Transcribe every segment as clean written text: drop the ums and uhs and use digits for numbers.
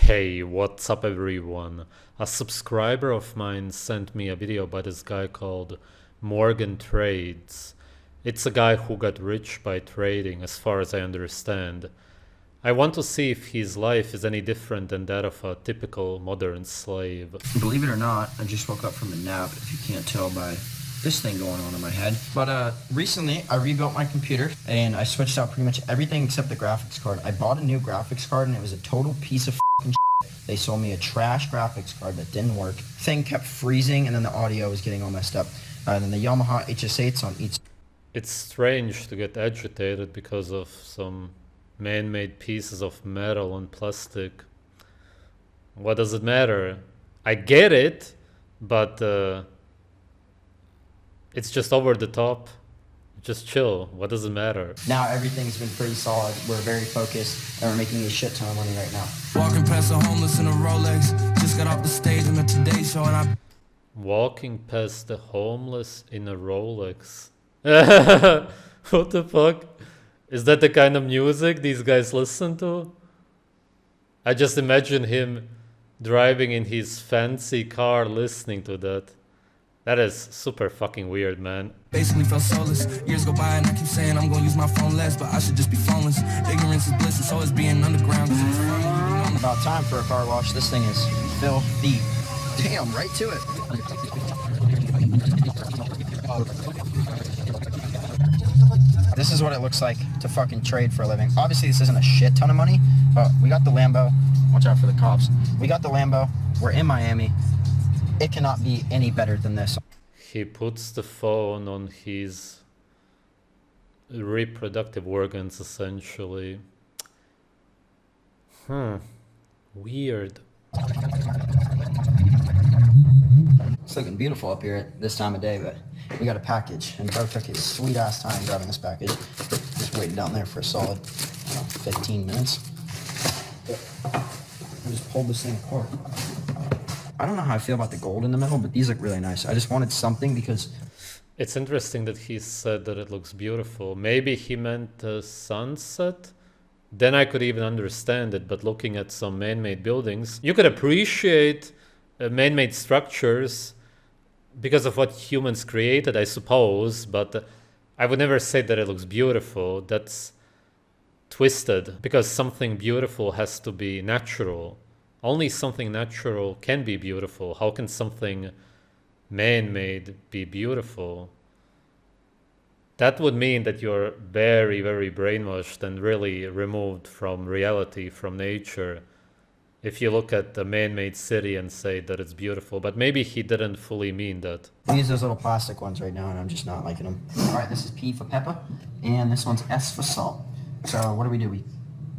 Hey, what's up everyone? A subscriber of mine sent me a video by this guy called Morgan Trades. It's a guy who got rich by trading, as far as I understand. I want to see if his life is any different than that of a typical modern slave. Believe it or not, I just woke up from a nap, if you can't tell by this thing going on in my head. But recently I rebuilt my computer and I switched out pretty much everything except the graphics card. I bought a new graphics card and it was a total piece of shit. They sold me a trash graphics card that didn't work. Thing kept freezing and then the audio was getting all messed up. And then the Yamaha HS8's on each. It's strange to get agitated because of some man-made pieces of metal and plastic. What does it matter? I get it, but it's just over the top. Just chill. What does it matter? Now everything's been pretty solid. We're very focused and we're making a shit ton of money right now. Walking past the homeless in a Rolex. Just got off the stage in the Today Show and I... Walking past the homeless in a Rolex. What the fuck? Is that the kind of music these guys listen to? I just imagine him driving in his fancy car listening to that. That is super fucking weird, man. Basically felt soulless. Years go by and I keep saying I'm gonna use my phone less, but I should just be phoneless. Ignorance is bliss and so is being underground. About time for a car wash. This thing is filthy. Damn, right to it. This is what it looks like to fucking trade for a living. Obviously, this isn't a shit ton of money, but we got the Lambo. Watch out for the cops. We got the Lambo. We're in Miami. It cannot be any better than this. He puts the phone on his reproductive organs, essentially. Weird. It's looking beautiful up here at this time of day, but we got a package, and bro took his sweet ass time grabbing this package. Just waiting down there for a solid, 15 minutes. I just pulled this thing apart. I don't know how I feel about the gold in the middle, but these look really nice. I just wanted something because... It's interesting that he said that it looks beautiful. Maybe he meant a sunset? Then I could even understand it, but looking at some man-made buildings, you could appreciate man-made structures because of what humans created, I suppose, but I would never say that it looks beautiful. That's twisted, because something beautiful has to be natural. Only something natural can be beautiful. How can something man-made be beautiful? That would mean that you're very, very brainwashed and really removed from reality, from nature, if you look at the man-made city and say that it's beautiful. But maybe he didn't fully mean that. I use those little plastic ones right now, and I'm just not liking them. All right, this is P for pepper, and this one's S for salt. So what do?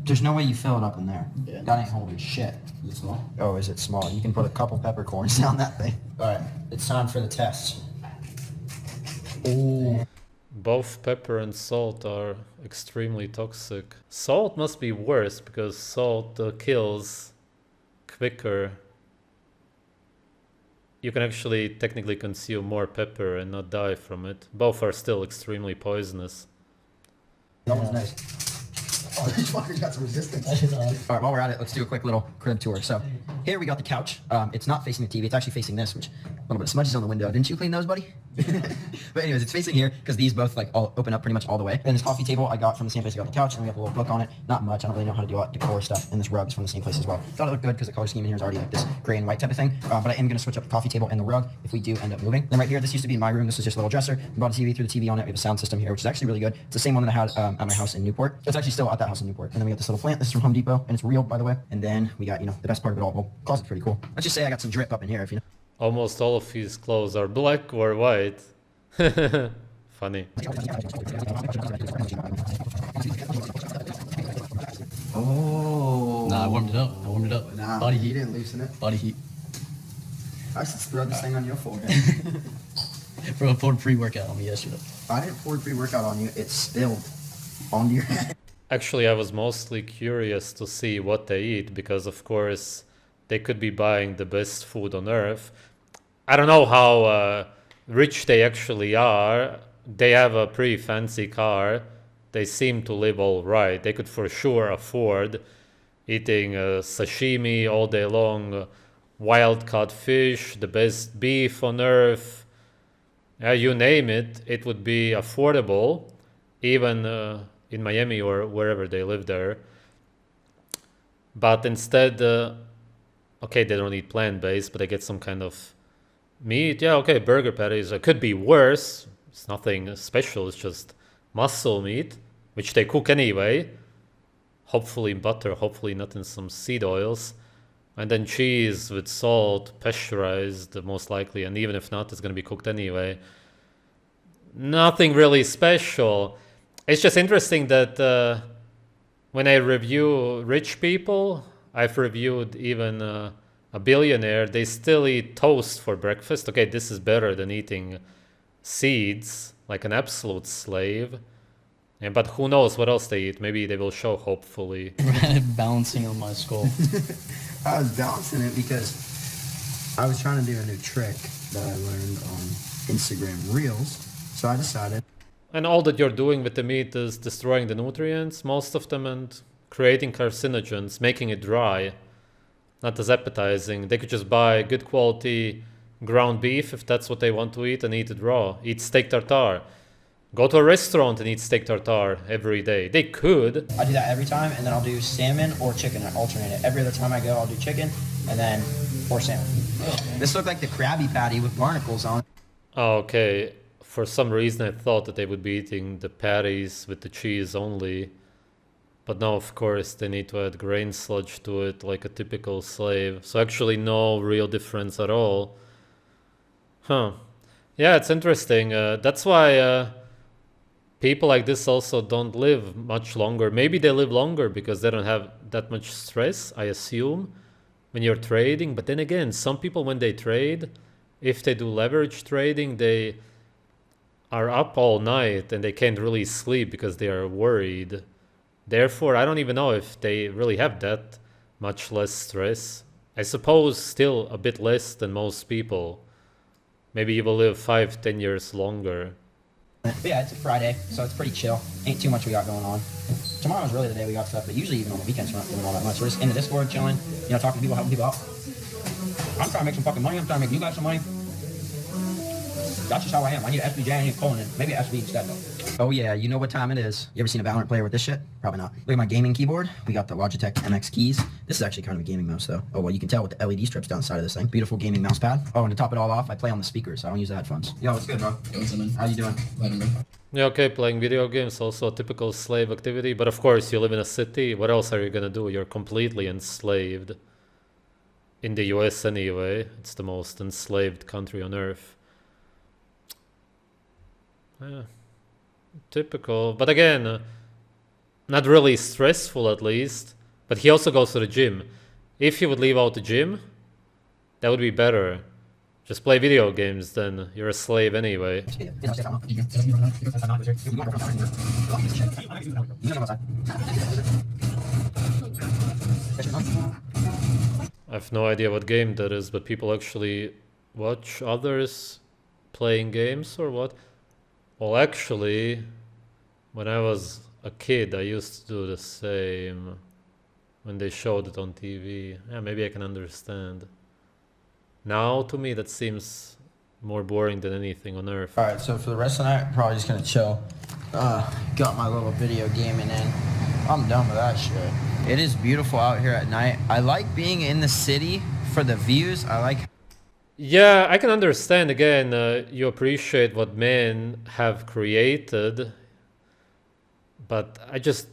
There's no way you fill it up in there. Yeah. That ain't holding shit. Is it small? Oh, is it small? You can put a couple peppercorns down that thing. All right, it's time for the test. Ooh. Both pepper and salt are extremely toxic. Salt must be worse because salt kills quicker. You can actually technically consume more pepper and not die from it. Both are still extremely poisonous. That one's nice. Oh, this fucker's got some resistance. All right, while we're at it, let's do a quick little crib tour. So here we got the couch. It's not facing the TV. It's actually facing this, which a little bit of smudges on the window. Didn't you clean those, buddy? But anyways, it's facing here because these both like all open up pretty much all the way. And this coffee table I got from the same place I got the couch, and we have a little book on it. Not much. I don't really know how to do decor stuff. And this rug is from the same place as well. Thought it looked good because the color scheme in here is already like this gray and white type of thing. But I am going to switch up the coffee table and the rug if we do end up moving. Then right here, this used to be my room. This is just a little dresser. We bought a TV, threw the TV on it. We have a sound system here, which is actually really good. It's the same one that I had at my house in Newport. It's actually still at that house in Newport. And then we got this little plant. This is from Home Depot, and it's real, by the way. And then we got, the best part of it all. Well, closet's pretty cool. Let's just say I got some drip up in here, if you know. Almost all of his clothes are black or white. Funny. Oh. Nah, I warmed it up. Nah, Body you heat. didn't loosen it. Body heat. I should throw this thing on your forehead. Bro, I poured pre-workout on me yesterday. I didn't pour pre-workout on you. It spilled onto your head. Actually, I was mostly curious to see what they eat because, of course, they could be buying the best food on earth. I don't know how rich they actually are. They have a pretty fancy car. They seem to live all right. They could for sure afford eating sashimi all day long, wild caught fish, the best beef on earth. You name it, it would be affordable, even in Miami or wherever they live there. But instead, okay, they don't eat plant-based, but they get some kind of meat. Yeah, okay, burger patties. It could be worse. It's nothing special. It's just muscle meat, which they cook anyway. Hopefully in butter, hopefully not in some seed oils. And then cheese with salt, pasteurized most likely. And even if not, it's going to be cooked anyway. Nothing really special. It's just interesting that when I review rich people, I've reviewed even a billionaire, they still eat toast for breakfast. Okay, this is better than eating seeds like an absolute slave. Yeah, but who knows what else they eat? Maybe they will show, hopefully. Balancing on my skull. I was balancing it because I was trying to do a new trick that I learned on Instagram Reels. So I decided. And all that you're doing with the meat is destroying the nutrients, most of them, and creating carcinogens, making it dry, not as appetizing. They could just buy good quality ground beef if that's what they want to eat and eat it raw. Eat steak tartare. Go to a restaurant and eat steak tartare every day. They could. I do that every time, and then I'll do salmon or chicken. I alternate it. Every other time I go, I'll do chicken, and then or salmon. This looked like the Krabby Patty with barnacles on it. Okay. For some reason, I thought that they would be eating the patties with the cheese only. But now, of course, they need to add grain sludge to it like a typical slave. So actually no real difference at all. Huh. Yeah, it's interesting. That's why people like this also don't live much longer. Maybe they live longer because they don't have that much stress, I assume, when you're trading. But then again, some people, when they trade, if they do leverage trading, they are up all night and they can't really sleep because they are worried. Therefore, I don't even know if they really have that much less stress. I suppose still a bit less than most people. Maybe you will live 5-10 years longer. But yeah, it's a Friday, so it's pretty chill. Ain't too much we got going on. Tomorrow's really the day we got stuff, but usually even on the weekends we're not doing all that much. We're just in the Discord chilling, talking to people, helping people out. I'm trying to make some fucking money. I'm trying to make you guys some money. That's just how I am. I need an SBJ, I need a colon, and maybe an SB instead though. Oh yeah, you know what time it is. You ever seen a Valorant player with this shit? Probably not. Look at my gaming keyboard. We got the Logitech MX keys. This is actually kind of a gaming mouse though. Oh well, you can tell with the LED strips down the side of this thing. Beautiful gaming mouse pad. Oh, and to top it all off, I play on the speakers, so I don't use the headphones. Yo, what's good, bro? Yo, what's up, man? How you doing? Yeah, okay, playing video games, also a typical slave activity. But of course, you live in a city. What else are you gonna do? You're completely enslaved. In the US anyway. It's the most enslaved country on earth. Yeah, typical. But again, not really stressful at least. But he also goes to the gym. If he would leave out the gym, that would be better. Just play video games, then you're a slave anyway. I have no idea what game that is, but people actually watch others playing games or what? Well, actually, when I was a kid, I used to do the same when they showed it on TV. Yeah, maybe I can understand. Now, to me, that seems more boring than anything on earth. Alright, so for the rest of the night, I'm probably just gonna chill. Got my little video gaming in. I'm done with that shit. It is beautiful out here at night. I like being in the city for the views. Yeah, I can understand. Again, you appreciate what men have created, but I just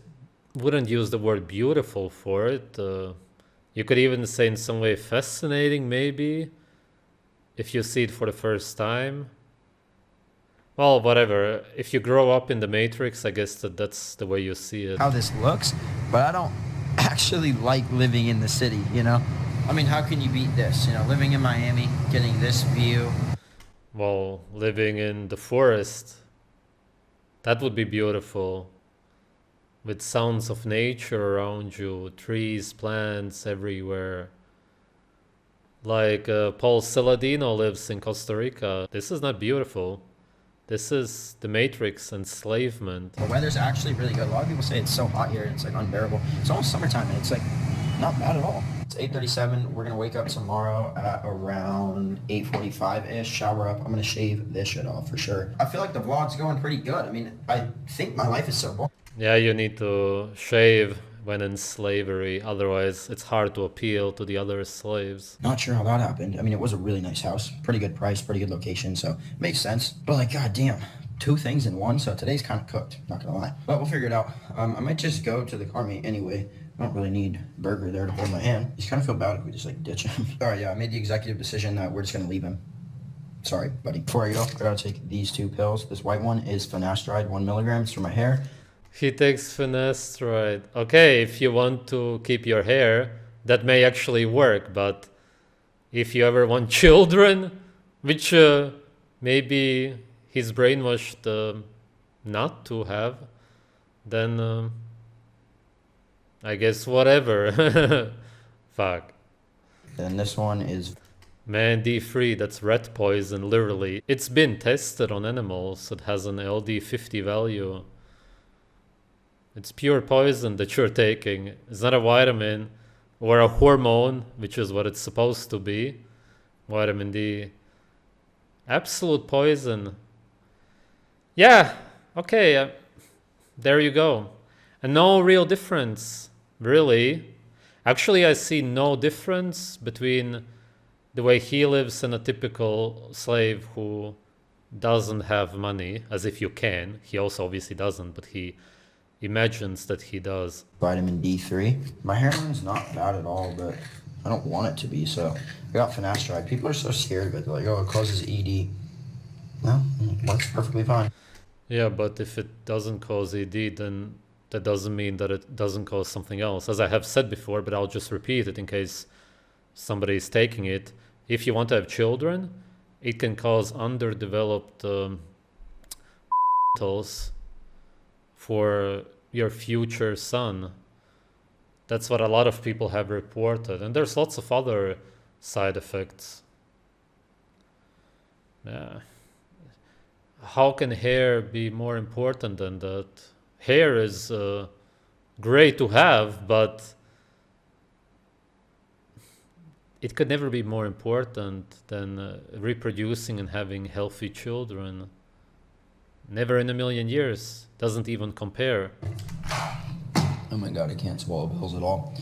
wouldn't use the word beautiful for it. You could even say in some way fascinating, maybe, if you see it for the first time. Well, whatever. If you grow up in the Matrix, I guess that's the way you see it. How this looks, but I don't actually like living in the city, I mean, how can you beat this? Living in Miami, getting this view. Well, living in the forest, that would be beautiful. With sounds of nature around you, trees, plants everywhere. Like Paul Saladino lives in Costa Rica. This is not beautiful. This is the Matrix enslavement. The weather's actually really good. A lot of people say it's so hot here and it's like unbearable. It's almost summertime and it's like not bad at all. It's 8:37. We're gonna wake up tomorrow at around 8:45-ish. Shower up. I'm gonna shave this shit off for sure. I feel like the vlog's going pretty good. I mean, I think my life is so boring. Yeah, you need to shave when in slavery, otherwise it's hard to appeal to the other slaves. Not sure how that happened. I mean, it was a really nice house. Pretty good price, pretty good location, so makes sense. But like, goddamn, 2 things in one, so today's kind of cooked, not gonna lie. But we'll figure it out. I might just go to the car meet anyway. I don't really need Burger there to hold my hand. Just kind of feel bad if we just like ditch him. All right, yeah, I made the executive decision that we're just gonna leave him. Sorry, buddy. Before I go, I gotta take these 2 pills. This white one is finasteride, 1 milligrams for my hair. He takes finasteride. Okay, if you want to keep your hair, that may actually work, but if you ever want children, which maybe he's brainwashed not to have, then I guess whatever. Fuck. Then this one is... Man, D3, that's rat poison, literally. It's been tested on animals. It has an LD50 value. It's pure poison that you're taking. It's not a vitamin or a hormone, which is what it's supposed to be. Vitamin D. Absolute poison. Yeah, okay, there you go. And no real difference, really. Actually, I see no difference between the way he lives and a typical slave who doesn't have money, as if you can. He also obviously doesn't, but he imagines that he does. Vitamin D3. My hairline's not bad at all, but I don't want it to be, so I got finasteride. People are so scared of it. They're like, oh, it causes ED. No, it works perfectly fine. Yeah, but if it doesn't cause ED, then that doesn't mean that it doesn't cause something else. As I have said before, but I'll just repeat it in case somebody is taking it. If you want to have children, it can cause underdeveloped for your future son. That's what a lot of people have reported. And there's lots of other side effects. Yeah. How can hair be more important than that? Hair is great to have, but it could never be more important than reproducing and having healthy children. Never in a million years. Doesn't even compare. Oh my god, I can't swallow pills at all.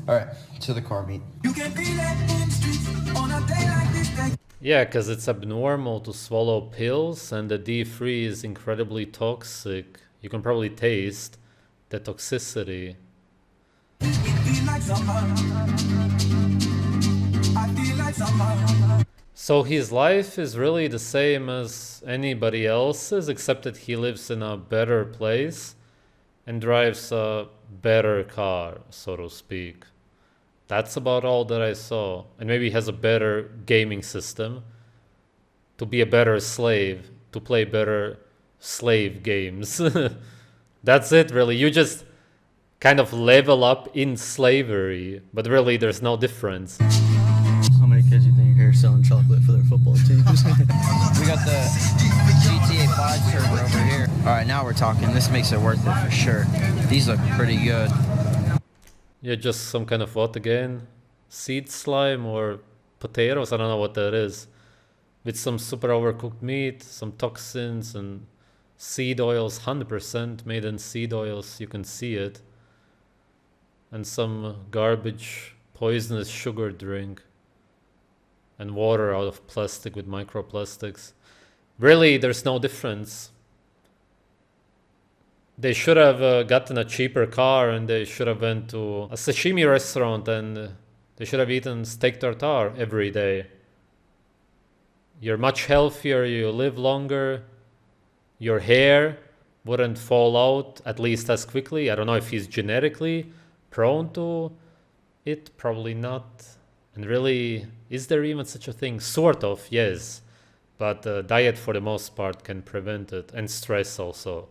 Alright, to the car meet. You can be that in the streets on a day like this. Yeah, because it's abnormal to swallow pills, and the D3 is incredibly toxic. You can probably taste the toxicity. So his life is really the same as anybody else's, except that he lives in a better place and drives a better car, so to speak. That's about all that I saw. And maybe he has a better gaming system to be a better slave, to play better slave games. That's it, really. You just kind of level up in slavery, but really there's no difference. How many kids do you think are here selling chocolate for their football teams? We got the GTA 5 server over here. Alright, now we're talking. This makes it worth it for sure. These look pretty good. Yeah, just some kind of what again? Seed slime or potatoes? I don't know what that is. With some super overcooked meat, some toxins and seed oils, 100% made in seed oils, you can see it. And some garbage, poisonous sugar drink. And water out of plastic with microplastics. Really, there's no difference. They should have gotten a cheaper car, and they should have went to a sashimi restaurant, and they should have eaten steak tartare every day. You're much healthier, you live longer, your hair wouldn't fall out, at least as quickly. I don't know if he's genetically prone to it, probably not. And really, is there even such a thing? Sort of, yes. But diet for the most part can prevent it, and stress also.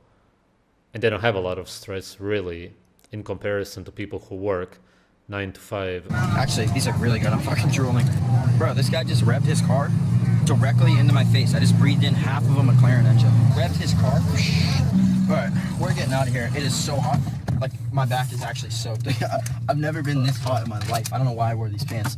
And they don't have a lot of stress, really, in comparison to people who work 9 to 5. Actually, these look really good. I'm fucking drooling. Bro, this guy just revved his car directly into my face. I just breathed in half of a McLaren engine. Revved his car. Alright, we're getting out of here. It is so hot. Like, my back is actually soaked. I've never been this hot in my life. I don't know why I wore these pants.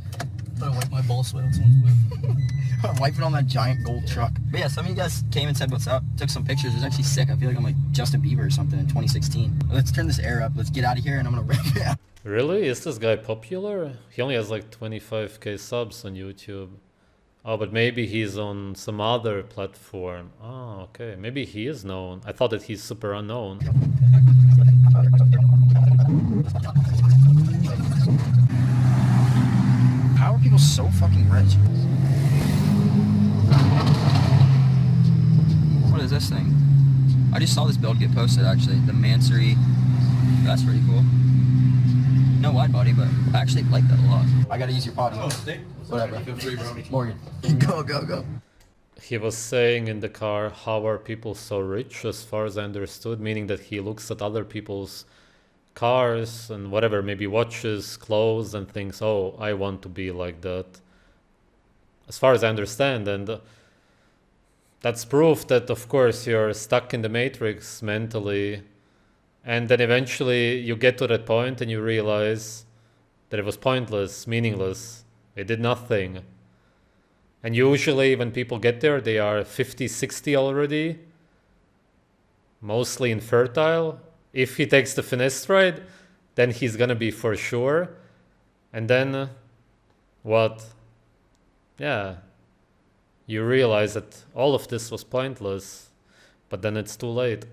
I wipe my ball sweat on someone's whip. Wipe it on that giant gold truck. But yeah, some of you guys came and said what's up. Took some pictures. It was actually sick. I feel like I'm like Justin Bieber or something in 2016. Let's turn this air up. Let's get out of here and I'm gonna rip it out. Really? Is this guy popular? He only has like 25k subs on YouTube. Oh, but maybe he's on some other platform. Oh, okay. Maybe he is known. I thought that he's super unknown. How are people so fucking rich? What is this thing? I just saw this build get posted actually. The Mansory. That's pretty cool. No wide body, but I actually like that a lot. I gotta use your potty. Whatever. Feel free, bro. Morgan. Go. He was saying in the car, how are people so rich, as far as I understood, meaning that he looks at other people's cars and whatever, maybe watches, clothes, and thinks, oh, I want to be like that. As far as I understand, and that's proof that, of course, you're stuck in the matrix mentally, and then eventually you get to that point and you realize that it was pointless, meaningless. It did nothing. And usually when people get there, they are 50, 60 already, mostly infertile. If he takes the finesse ride, then he's gonna be for sure. And then what? Yeah, you realize that all of this was pointless, but then it's too late.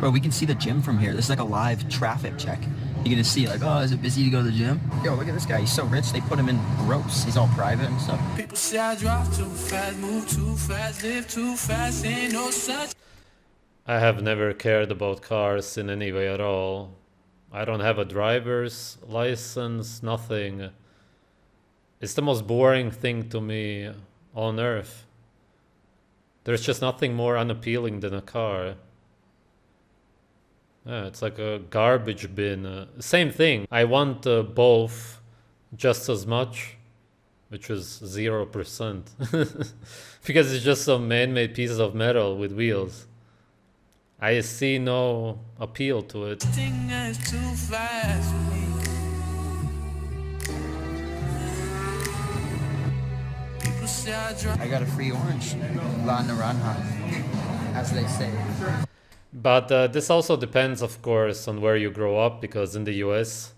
Bro, we can see the gym from here. This is like a live traffic check. You're gonna see like, oh, is it busy to go to the gym? Yo, look at this guy. He's so rich, they put him in ropes. He's all private and stuff. People say I drive too fast, move too fast, live too fast, ain't no such. I have never cared about cars in any way at all. I don't have a driver's license, nothing. It's the most boring thing to me on earth. There's just nothing more unappealing than a car. Yeah, it's like a garbage bin. Same thing. I want both just as much, which is 0%. Because it's just some man-made pieces of metal with wheels. I see no appeal to it. Thing is too fast for me. People say I drive. I got a free orange. La Naranja, as they say. But this also depends, of course, on where you grow up, because in the US,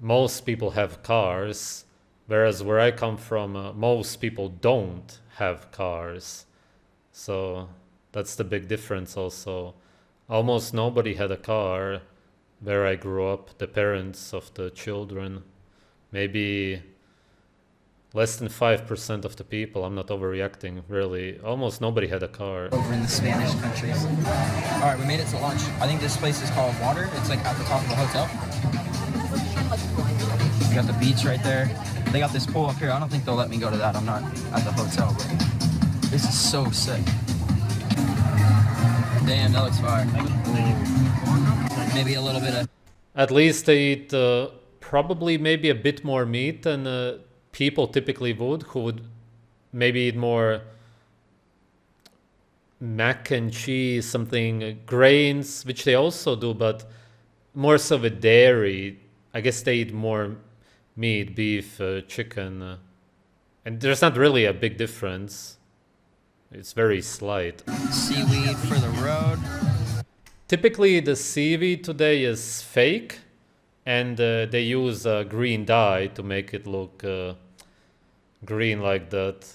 most people have cars, whereas where I come from, most people don't have cars. So that's the big difference also. Almost nobody had a car where I grew up, the parents of the children. Maybe less than 5% of the people. I'm not overreacting, really. Almost nobody had a car. Over in the Spanish countries. All right, we made it to lunch. I think this place is called Water. It's like at the top of the hotel. We got the beach right there. They got this pool up here. I don't think they'll let me go to that. I'm not at the hotel, but this is so sick. Damn, that looks fire. Maybe a little bit of... At least they eat probably maybe a bit more meat than people typically would, who would maybe eat more mac and cheese, something, grains, which they also do, but more so with dairy. I guess they eat more meat, beef, chicken, and there's not really a big difference. It's very slight. Seaweed for the road. Typically the seaweed today is fake, and they use green dye to make it look green like that.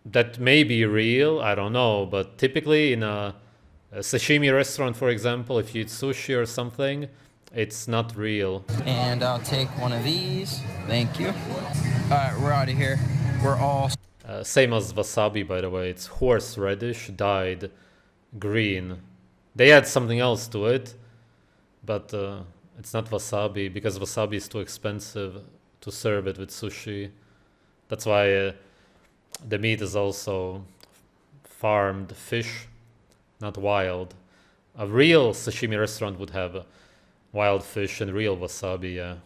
That may be real, I don't know, but typically in a sashimi restaurant, for example, if you eat sushi or something, it's not real. And I'll take one of these. Thank you. All right, we're out of here. We're all... Same as wasabi, by the way. It's horseradish dyed green. They add something else to it, but it's not wasabi, because wasabi is too expensive to serve it with sushi. That's why the meat is also farmed fish, not wild. A real sashimi restaurant would have wild fish and real wasabi.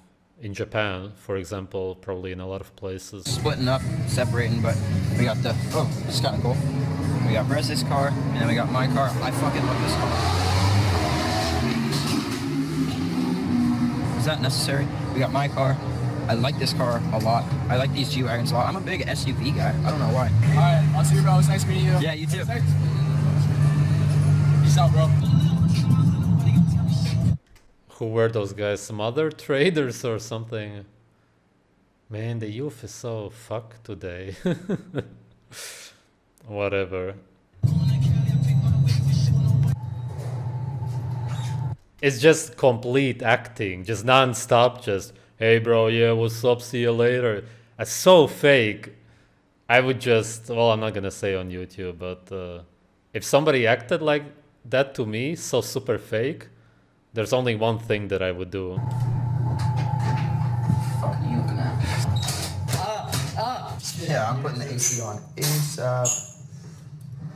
In Japan, for example, probably in a lot of places. Splitting up, separating, but we got the... Oh, this is kind of cool. We got Brez's car, and then we got my car. I fucking love this car. Is that necessary? We got my car. I like this car a lot. I like these G-Wagons a lot. I'm a big SUV guy. I don't know why. Alright, I'll see you, bro. It's nice meeting you. Yeah, you too. Peace out, bro. Who were those guys? Some other traders or something? Man, the youth is so fucked today. Whatever. It's just complete acting, just non-stop, just, hey bro, yeah, what's up, see you later. It's so fake. I would just, well, I'm not gonna say on YouTube, but if somebody acted like that to me, so super fake, there's only one thing that I would do. Fuck you now. Yeah, I'm putting the AC on.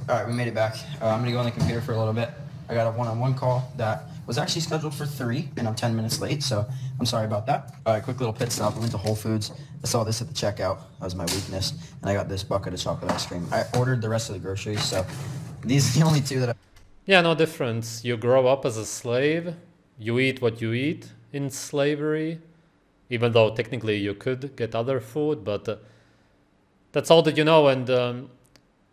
Alright, we made it back. I'm gonna go on the computer for a little bit. I got a one-on-one call that was actually scheduled for 3, and I'm 10 minutes late, so I'm sorry about that. Alright, quick little pit stop. I went to Whole Foods. I saw this at the checkout. That was my weakness. And I got this bucket of chocolate ice cream. I ordered the rest of the groceries, so these are the only 2 that I... Yeah, no difference. You grow up as a slave. You eat what you eat in slavery. Even though technically you could get other food, but that's all that you know. And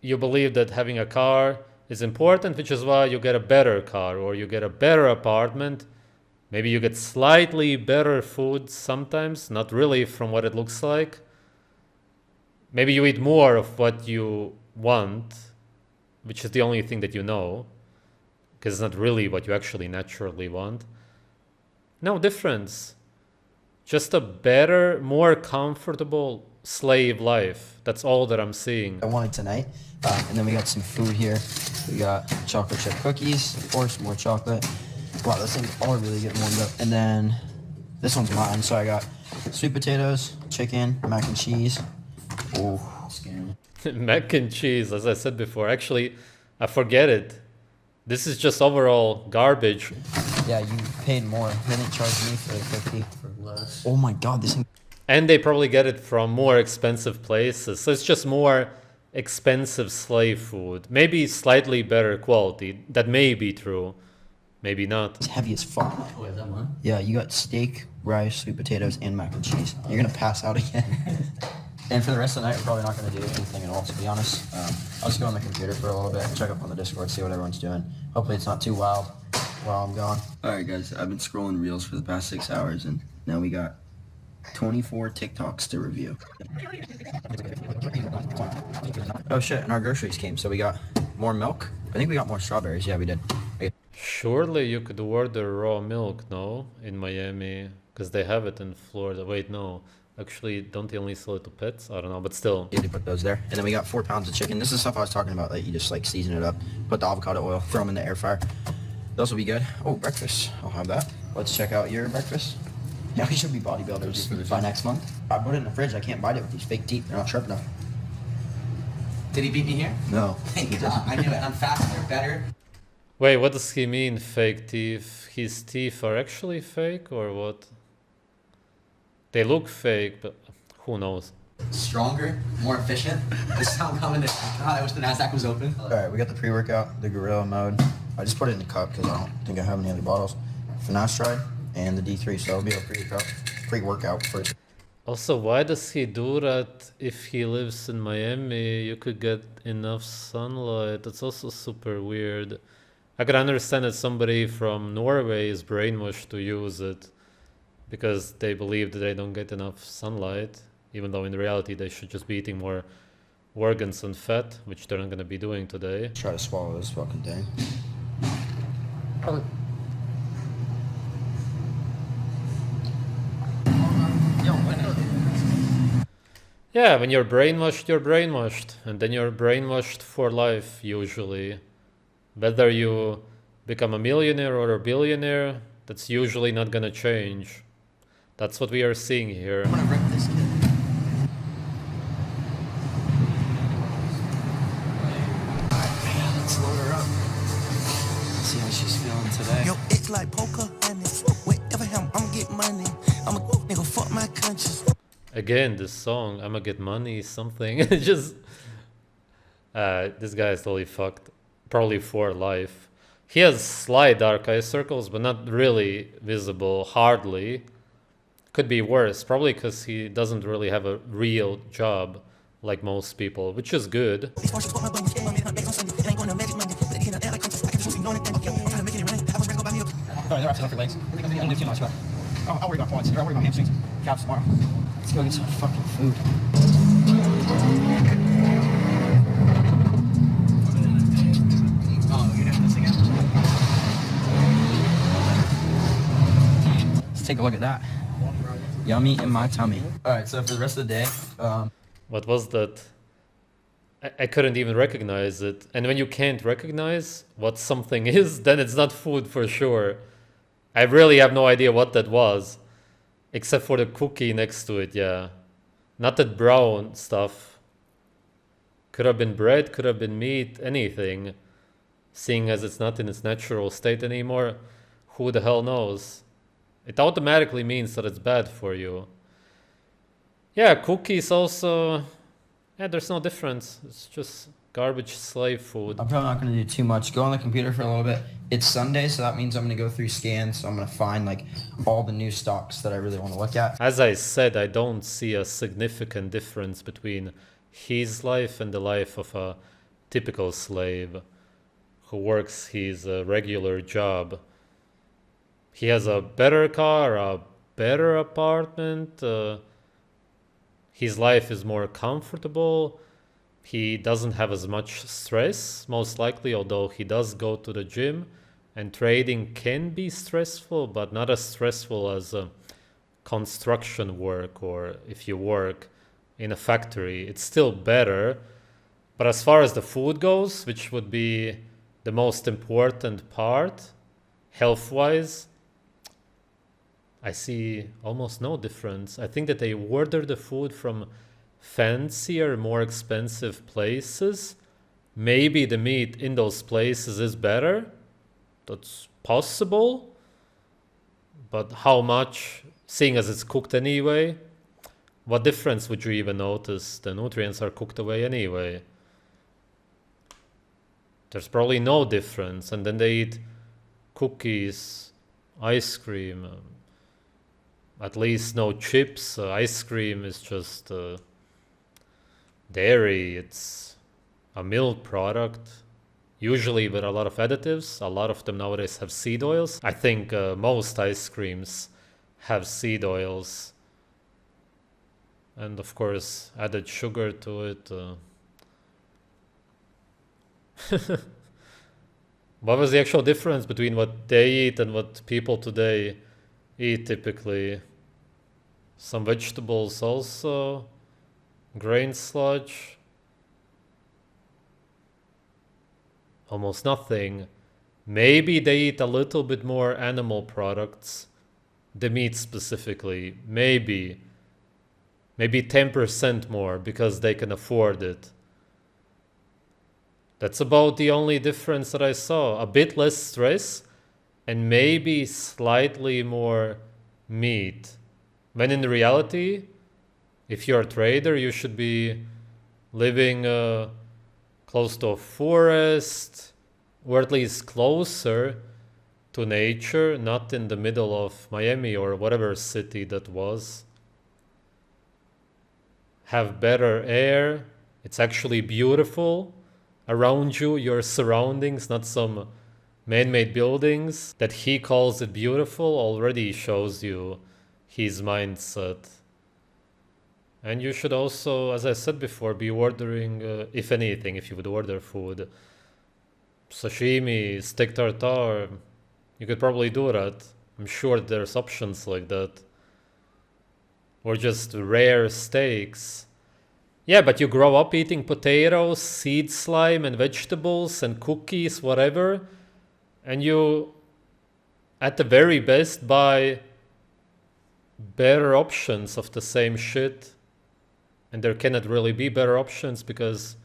you believe that having a car is important, which is why you get a better car or you get a better apartment. Maybe you get slightly better food sometimes, not really from what it looks like. Maybe you eat more of what you want, which is the only thing that you know, because it's not really what you actually naturally want. No difference. Just a better, more comfortable slave life. That's all that I'm seeing. I wanted tonight. And then we got some food here. We got chocolate chip cookies, of course, more chocolate. Wow, those things all really getting warmed up. And then this one's mine. So I got sweet potatoes, chicken, mac and cheese. Oh, scary. Mac and cheese, as I said before. Actually, I forget it. This is just overall garbage. Yeah, you paid more. They didn't charge me for the cookie. For less. Oh my god, this thing. And they probably get it from more expensive places. So it's just more expensive slave food. Maybe slightly better quality. That may be true. Maybe not. It's heavy as fuck. Oh, is that mine? Yeah, you got steak, rice, sweet potatoes, and mac and cheese. You're gonna pass out again. And for the rest of the night, we're probably not gonna do anything at all, to be honest. I'll just go on the computer for a little bit, check up on the Discord, see what everyone's doing. Hopefully it's not too wild while I'm gone. Alright guys, I've been scrolling reels for the past 6 hours, and now we got 24 TikToks to review. Oh shit, and our groceries came, so we got more milk. I think we got more strawberries. Yeah, we did. Surely you could order raw milk, no? In Miami. Because they have it in Florida. Wait, no. Actually, don't they only sell it to pets? I don't know, but still. Yeah, they put those there. And then we got 4 pounds of chicken. This is stuff I was talking about, that you just like season it up, put the avocado oil, throw them in the air fryer. Those will be good. Oh, breakfast. I'll have that. Let's check out your breakfast. Yeah, we should be bodybuilders by next month. I put it in the fridge. I can't bite it with these fake teeth. They're not sharp enough. Did he beat me here? No. Thank God. I knew it. I'm faster, better. Wait, what does he mean, fake teeth? His teeth are actually fake or what? They look fake, but who knows? Stronger, more efficient. This is how I'm coming to. God, I wish the NASDAQ was open. Alright, we got the pre-workout, the gorilla mode. I just put it in the cup because I don't think I have any other bottles. Finasteride and the D3, so it'll be a pre-workout first. Also, why does he do that if he lives in Miami? You could get enough sunlight. That's also super weird. I could understand that somebody from Norway is brainwashed to use it because they believe that they don't get enough sunlight, even though in reality they should just be eating more organs and fat, which they're not going to be doing today. Try to swallow this fucking thing. Yeah, when you're brainwashed, and then you're brainwashed for life, usually. Whether you become a millionaire or a billionaire, that's usually not gonna change. That's what we are seeing here. I'm gonna rip this kid. Let's load her up. See how she's feeling today. Yo, it's like poker, honey. Wherever I'm get money. I'm a nigga, fuck my conscience. Again, this song, I'ma get money, something. Just, This guy is totally fucked. Probably for life. He has slight dark eye circles, but not really visible, hardly. Could be worse, probably because he doesn't really have a real job like most people, which is good. They're absolutely for legs. I don't do too much, but I'll worry about quads. Or I'll worry about hamstrings. Calves tomorrow. Let's go get some fucking food. Oh, you're doing this again? Let's take a look at that. Yummy in my tummy. All right, so for the rest of the day, What was that? I couldn't even recognize it. And when you can't recognize what something is, then it's not food for sure. I really have no idea what that was. Except for the cookie next to it, yeah. Not that brown stuff. Could have been bread, could have been meat, anything. Seeing as it's not in its natural state anymore, who the hell knows? It automatically means that it's bad for you. Yeah, cookies also... Yeah, there's no difference. It's just garbage slave food. I'm probably not going to do too much. Go on the computer for a little bit. It's Sunday, so that means I'm going to go through scans. So I'm going to find like all the new stocks that I really want to look at. As I said, I don't see a significant difference between his life and the life of a typical slave who works his regular job. He has a better car, a better apartment. His life is more comfortable. He doesn't have as much stress, most likely, although he does go to the gym. And trading can be stressful, but not as stressful as construction work or if you work in a factory. It's still better. But as far as the food goes, which would be the most important part, health-wise, I see almost no difference. I think that they order the food from fancier, more expensive places. Maybe the meat in those places is better. That's possible. But how much, seeing as it's cooked anyway, what difference would you even notice? The nutrients are cooked away anyway. There's probably no difference. And then they eat cookies, ice cream, at least no chips. Ice cream is just dairy. It's a milk product, usually with a lot of additives. A lot of them nowadays have seed oils. I think most ice creams have seed oils. And of course, added sugar to it. What was the actual difference between what they eat and what people today eat typically? Some vegetables also. Grain sludge. Almost nothing. Maybe they eat a little bit more animal products. The meat specifically. Maybe 10% more because they can afford it. That's about the only difference that I saw. A bit less stress and maybe slightly more meat. When in reality, if you're a trader, you should be living close to a forest, or at least closer to nature, not in the middle of Miami or whatever city that was. Have better air. It's actually beautiful around you, your surroundings, not some man-made buildings. That he calls it beautiful already shows you his mindset. And you should also, as I said before, be ordering, if anything, if you would order food, sashimi, steak tartare. You could probably do that. I'm sure there's options like that. Or just rare steaks. Yeah, but you grow up eating potatoes, seed slime, and vegetables, and cookies, whatever. And you, at the very best, buy better options of the same shit. And there cannot really be better options because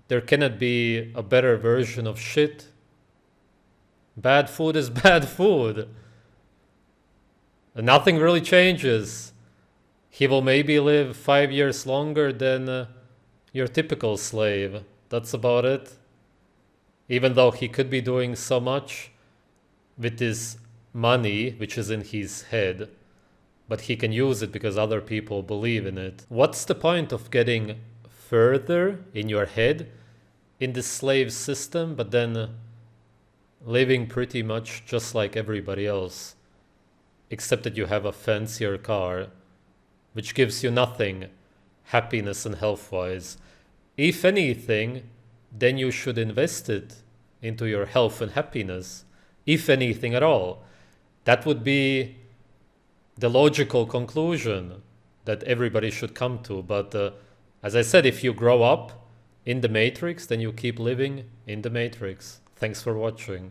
there cannot be a better version of shit. Bad food is bad food. And nothing really changes. He will maybe live 5 years longer than Your typical slave. That's about it. Even though he could be doing so much with his money, which is in his head, but he can use it because other people believe in it. What's the point of getting further in your head in the slave system, but then living pretty much just like everybody else, except that you have a fancier car, which gives you nothing happiness and health-wise? If anything, then you should invest it into your health and happiness, if anything at all. That would be the logical conclusion that everybody should come to. But as I said, if you grow up in the Matrix, then you keep living in the Matrix. Thanks for watching.